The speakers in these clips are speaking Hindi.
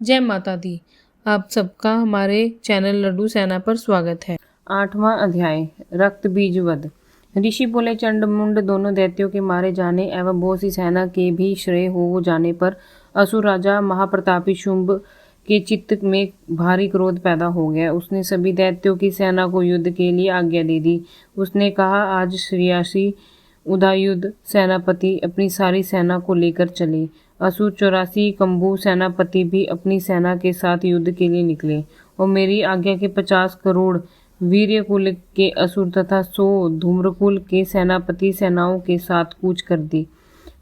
जय माता दी। आप सबका हमारे चैनल लड्डू सेना पर स्वागत है। 8वां अध्याय रक्त बीज वध। ऋषि बोले, चंड-मुंड दोनों दैत्यों के मारे जाने एवं बहुत सी सेना के भी श्रेय हो जाने पर असुर राजा महाप्रतापी शुंभ के चित्त में भारी क्रोध पैदा हो गया। उसने सभी दैत्यों की सेना को युद्ध के लिए आज्ञा दे दी। उसने कहा, आज श्रेयसी उदयुध सेनापति अपनी सारी सेना को लेकर चले। असुर 84 कंबू सेनापति भी अपनी सेना के साथ युद्ध के लिए निकले और मेरी आज्ञा के 50 करोड़ वीर्यकुल के असुर तथा 100 धूम्रकुल के सेनापति सेनाओं के साथ कूच कर दी।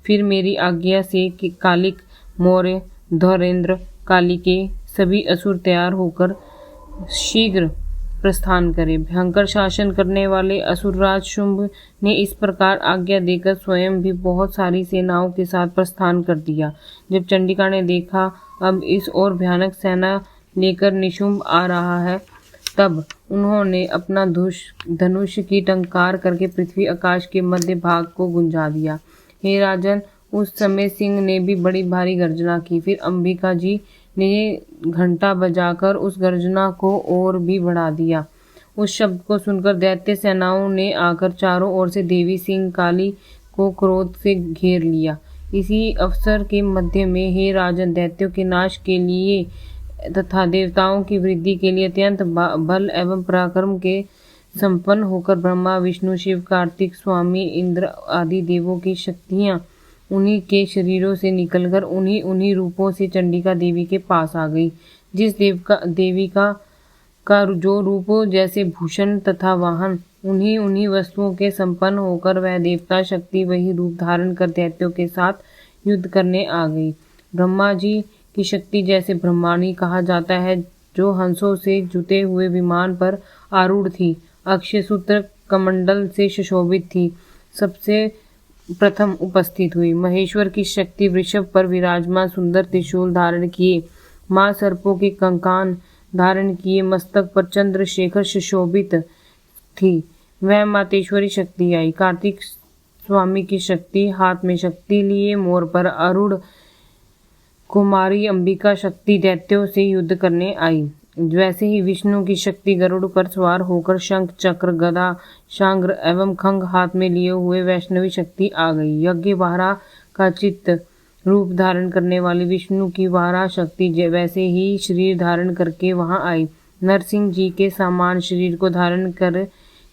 फिर मेरी आज्ञा से कालिक, मौर्य, धौरेंद्र, कालिके सभी असुर तैयार होकर शीघ्र प्रस्थान करे। भयंकर शासन करने वाले असुरराज शुंभ ने इस प्रकार आज्ञा देकर स्वयं भी बहुत सारी सेनाओं के साथ प्रस्थान कर दिया। जब चंडिका ने देखा अब इस और भयानक सेना लेकर निशुंभ आ रहा है, तब उन्होंने अपना धनुष की टंकार करके पृथ्वी आकाश के मध्य भाग को गुंजा दिया। हे राजन, उस समय सिंह ने भी बड़ी भारी गर्जना की। फिर अंबिका जी ने घंटा बजाकर उस गर्जना को और भी बढ़ा दिया। उस शब्द को सुनकर दैत्य सेनाओं ने आकर चारों ओर से देवी सिंह काली को क्रोध से घेर लिया। इसी अवसर के मध्य में, हे राजन, दैत्यों के नाश के लिए तथा देवताओं की वृद्धि के लिए अत्यंत बल एवं पराक्रम के संपन्न होकर ब्रह्मा, विष्णु, शिव, कार्तिक, स्वामी इंद्र आदि देवों की शक्तियां उन्हीं के शरीरों से निकलकर उन्हीं रूपों से चंडिका देवी के पास आ गई। जिस देवी का जो रूप जैसे भूषण तथा वाहन, उन्हीं वस्तुओं के संपन्न होकर वह देवता शक्ति वही रूप धारण कर दैत्यों के साथ युद्ध करने आ गई। ब्रह्मा जी की शक्ति जैसे ब्रह्माणी कहा जाता है, जो हंसों से जुते हुए विमान पर आरूढ़ थी, अक्षय सूत्र कमंडल से सुशोभित थी, सबसे प्रथम उपस्थित हुई। महेश्वर की शक्ति वृषभ पर विराजमान सुंदर त्रिशूल धारण किए, मां सर्पों के कंकान धारण किए, मस्तक पर चंद्रशेखर सुशोभित थी, वह मातेश्वरी शक्ति आई। कार्तिक स्वामी की शक्ति हाथ में शक्ति लिए मोर पर आरूढ़ कुमारी अंबिका शक्ति दैत्यों से युद्ध करने आई। वैसे ही विष्णु की शक्ति गरुड़ पर सवार होकर शंख, चक्र, गदा, शांग्र एवं खंग हाथ में लिए हुए वैष्णवी शक्ति आ गई। यज्ञ वाहरा का चित्त रूप धारण करने वाली विष्णु की वाहरा शक्ति वैसे ही शरीर धारण करके वहां आई। नरसिंह जी के समान शरीर को धारण कर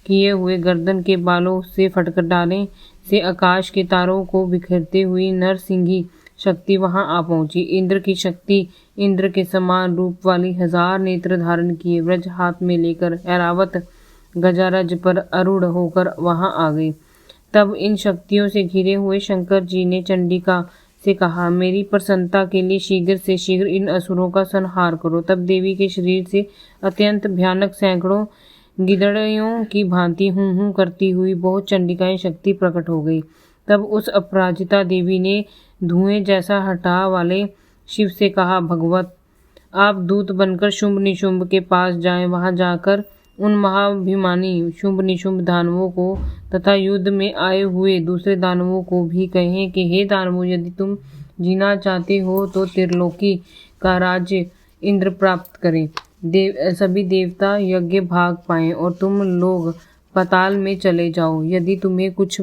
किए हुए गर्दन के बालों से फटकर डाले से आकाश के तारों को बिखेरते हुई नरसिंही शक्ति वहां आ पहुंची। इंद्र की शक्ति इंद्र के समान रूप वाली 1000 नेत्र धारण किए वज्र हाथ में लेकर ऐरावत गजारज पर आरूढ़ होकर वहां आ गई। तब इन शक्तियों से घिरे हुए शंकर जी ने चंडिका से कहा, मेरी प्रसन्नता के लिए शीघ्र से शीघ्र इन असुरों का संहार करो। तब देवी के शरीर से अत्यंत भयानक सैकड़ों गिदड़ियों की भांति हूं करती हुई बहुत चंडिकाएं शक्ति प्रकट हो गई। तब उस अपराजिता देवी ने धुएं जैसा हटा वाले शिव से कहा, भगवत, आप दूत बनकर शुंभ निशुंभ के पास जाएं। वहां जाकर उन महाभिमानी शुंभ निशुंभ दानवों को तथा युद्ध में आए हुए दूसरे दानवों को भी कहें कि हे दानवों, यदि तुम जीना चाहते हो तो त्रिलोकी का राज्य इंद्र प्राप्त करें, सभी देवता यज्ञ भाग पाएं और तुम लोग पाताल में चले जाओ। यदि तुम्हें कुछ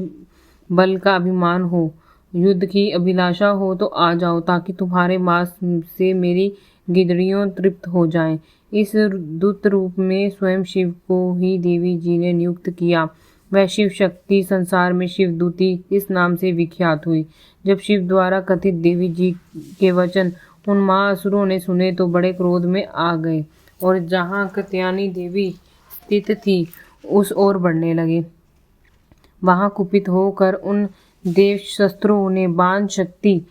बल का अभिमान हो, युद्ध की अभिलाषा हो तो आ जाओ, ताकि तुम्हारे मांस से मेरी गिदड़ियों तृप्त हो जाएं। इस दूत रूप में स्वयं शिव को ही देवी जी ने नियुक्त किया। वह शिव शक्ति संसार में शिवदूती इस नाम से विख्यात हुई। जब शिव द्वारा कथित देवी जी के वचन उन महाअसुरों ने सुने तो बड़े क्रोध में आ गए और जहाँ कात्यायनी देवी स्थित थी उस ओर बढ़ने लगे। वहां कुपित होकर उन देव शस्त्रों ने बाण, शक्ति,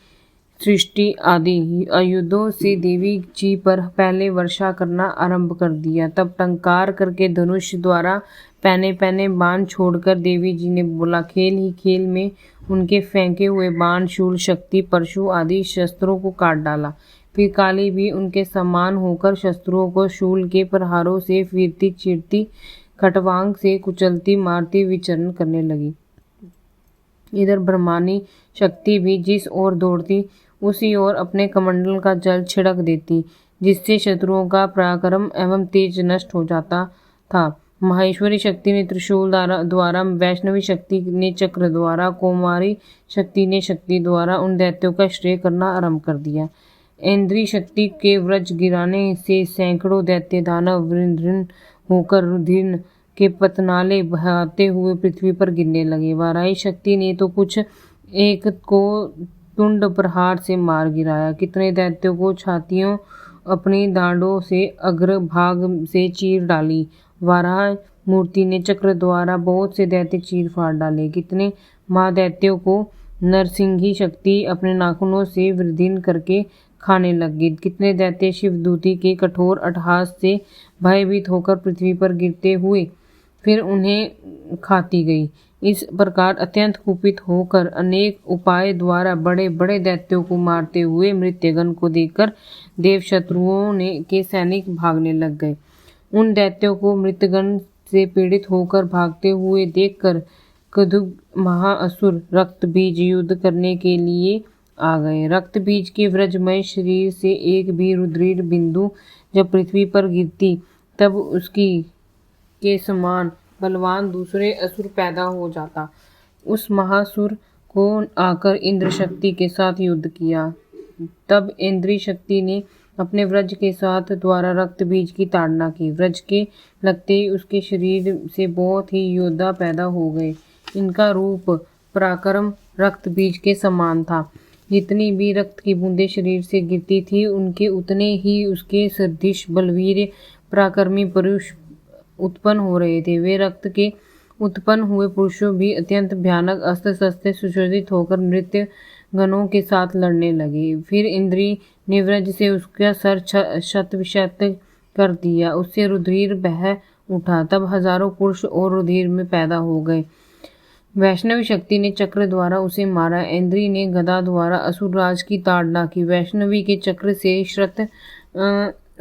सृष्टि आदि आयुधों से देवी जी पर पहले वर्षा करना आरंभ कर दिया। तब टंकार करके धनुष द्वारा पहने पहने बाण छोड़कर देवी जी ने बोला, खेल ही खेल में उनके फेंके हुए बाण, शूल, शक्ति, परशु आदि शस्त्रों को काट डाला। फिर काली भी उनके समान होकर शस्त्रों को शूल के प्रहारों से फिरती चीरती, खटवांग से कुचलती मारती विचरण करने लगी। इधर ब्रह्मानी शक्ति भी जिस ओर दौड़ती उसी ओर अपने कमंडल का जल छिड़क देती, जिससे शत्रुओं का पराक्रम एवं तेज नष्ट हो जाता था। माहेश्वरी शक्ति ने त्रिशूल द्वारा, वैष्णवी शक्ति ने चक्र द्वारा, कौमारी शक्ति ने शक्ति द्वारा उन दैत्यों का श्रेय करना आरंभ कर दिया। इंद्री शक्ति के वज्र गिराने से सैकड़ों दैत्य दानव वृंद्रीन होकर रुधिर के पतनाले बहाते हुए पृथ्वी पर गिरने लगे। वाराही शक्ति ने तो कुछ एक को तुंड प्रहार से मार गिराया, कितने दैत्यों को छातियों अपनी दांडों से अग्र भाग से चीर डाली। वाराह मूर्ति ने चक्र द्वारा बहुत से दैत्य चीर फाड़ डाले, कितने महादैत्यों को नरसिंही शक्ति अपने नाखूनों से वृद्धि करके खाने लगी। कितने दैत्य शिवदूती के कठोर अट्टहास से भयभीत होकर पृथ्वी पर गिरते हुए फिर उन्हें खाती गई। इस प्रकार अत्यंत कुपित होकर अनेक उपाय द्वारा बड़े बड़े दैत्यों को मारते हुए मृत्यगण को देखकर देव शत्रुओं के सैनिक भागने लग गए। उन दैत्यों को मृत्यगण से पीड़ित होकर भागते हुए देखकर कदुग महाअसुर रक्तबीज युद्ध करने के लिए आ गए। रक्तबीज के वज्रमय शरीर से एक भी रुधिर बिंदु जब पृथ्वी पर गिरती, तब उसकी के समान बलवान दूसरे असुर पैदा हो जाता। उस महासुर को आकर इंद्र शक्ति के साथ युद्ध किया। तब इंद्री शक्ति ने अपने वज्र के साथ द्वारा रक्त बीज की ताड़ना की। वज्र के लगते ही उसके शरीर से बहुत ही योद्धा पैदा हो गए। इनका रूप पराक्रम रक्त बीज के समान था। जितनी भी रक्त की बूंदें शरीर से गिरती थी, उनके उतने ही उसके सदृश बलवीर पराक्रमी पुरुष उत्पन्न हो रहे थे। वे रक्त के उत्पन्न हुए पुरुषों भी अत्यंत भयानक अस्त्र शस्त्र सुसज्जित होकर नृत्य गणों के साथ लड़ने लगे। फिर इंद्री ने वज्र से उसका सर शत-विशत कर दिया, उससे रुधिर बह उठा। तब हजारों पुरुष और रुधिर में पैदा हो गए। वैष्णवी शक्ति ने चक्र द्वारा उसे मारा। इंद्री ने गदा द्वारा असुरराज की ताड़ना की। वैष्णवी के चक्र से श्रत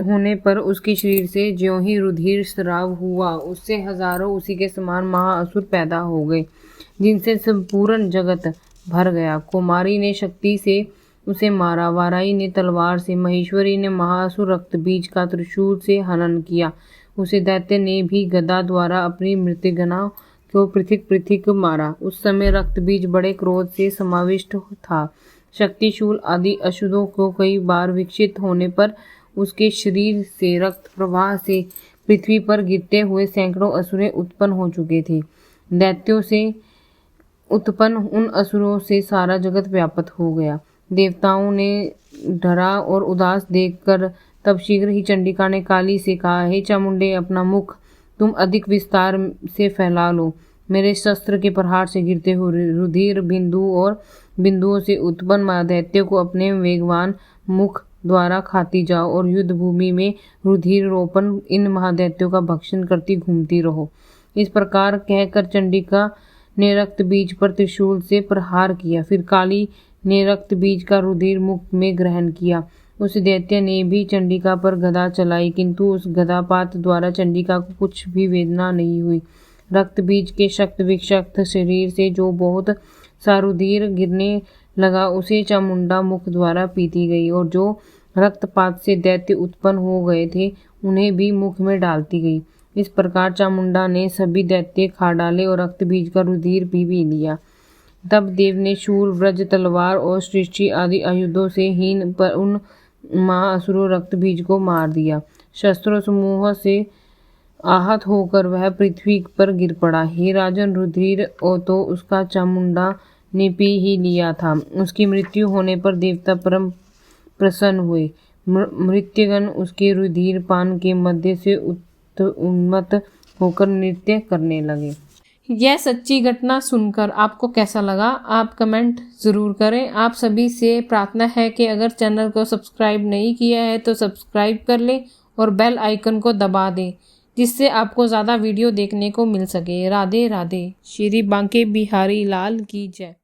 होने पर उसके शरीर से ज्यों ही रुधिर स्राव हुआ, उससे हजारों उसी के समान महाअसुर पैदा हो गए, जिनसे संपूर्ण जगत भर गया। कुमारी ने शक्ति से उसे मारा। वाराही ने तलवार से, महेश्वरी ने महाअसुर रक्तबीज का त्रिशूल से हनन किया। उसे दैत्य ने भी गदा द्वारा अपनी मृत्यगणा को पृथक पृथक मारा। उस समय रक्तबीज बड़े क्रोध से समाविष्ट था। शक्तिशूल आदि अशुद्धों को कई बार विकसित होने पर उसके शरीर से रक्त प्रवाह से पृथ्वी पर गिरते हुए सैकड़ों असुरें उत्पन्न हो चुके थे। दैत्यों से उत्पन्न उन असुरों से सारा जगत व्याप्त हो गया। देवताओं ने डरा और उदास देखकर तब शीघ्र ही चंडिका ने काली से कहा, हे चामुंडे, अपना मुख तुम अधिक विस्तार से फैला लो। मेरे शस्त्र के प्रहार से गिरते हुए रुधिर बिंदु और बिंदुओं से उत्पन्न महादैत्यों को अपने वेगवान मुख द्वारा खाती जाओ और युद्ध भूमि में रुधिर रोपण इन महादैत्यों का भक्षण करती घूमती रहो। इस प्रकार कहकर चंडिका ने रक्त बीज पर त्रिशूल से प्रहार किया। फिर काली ने रक्त बीज का रुधिर मुख में ग्रहण किया। उस दैत्य ने भी चंडिका पर गदा चलाई, किंतु उस गदापात द्वारा चंडिका को कुछ भी वेदना नहीं हुई। रक्त बीज के शक्त विक्षक्त शरीर से जो बहुत सा रुधिर गिरने लगा, उसे चामुंडा मुख द्वारा पीती गई, और जो रक्तपात से दैत्य उत्पन्न हो गए थे, उन्हें भी मुख में डालती गई। इस प्रकार चामुंडा ने सभी दैत्य खा डाले और रक्त बीज का रुधिर भी पी लिया। तब देव ने शूल, वज्र, तलवार और सृष्टि आदि आयुधों से हीन पर उन महाअसुरों रक्त बीज को मार दिया। शस्त्रों समूह से आहत होकर वह पृथ्वी पर गिर पड़ा। हे राजन, रुधिर तो उसका चामुंडा ने पी ही लिया था। उसकी मृत्यु होने पर देवता परम प्रसन्न हुए। मृत्यगण उसके रुधिर पान के मध्य से उन्मत्त होकर नृत्य करने लगे। यह सच्ची घटना सुनकर आपको कैसा लगा, आप कमेंट ज़रूर करें। आप सभी से प्रार्थना है कि अगर चैनल को सब्सक्राइब नहीं किया है तो सब्सक्राइब कर लें और बेल आइकन को दबा दें, जिससे आपको ज़्यादा वीडियो देखने को मिल सके। राधे राधे। श्री बांके बिहारी लाल की जय।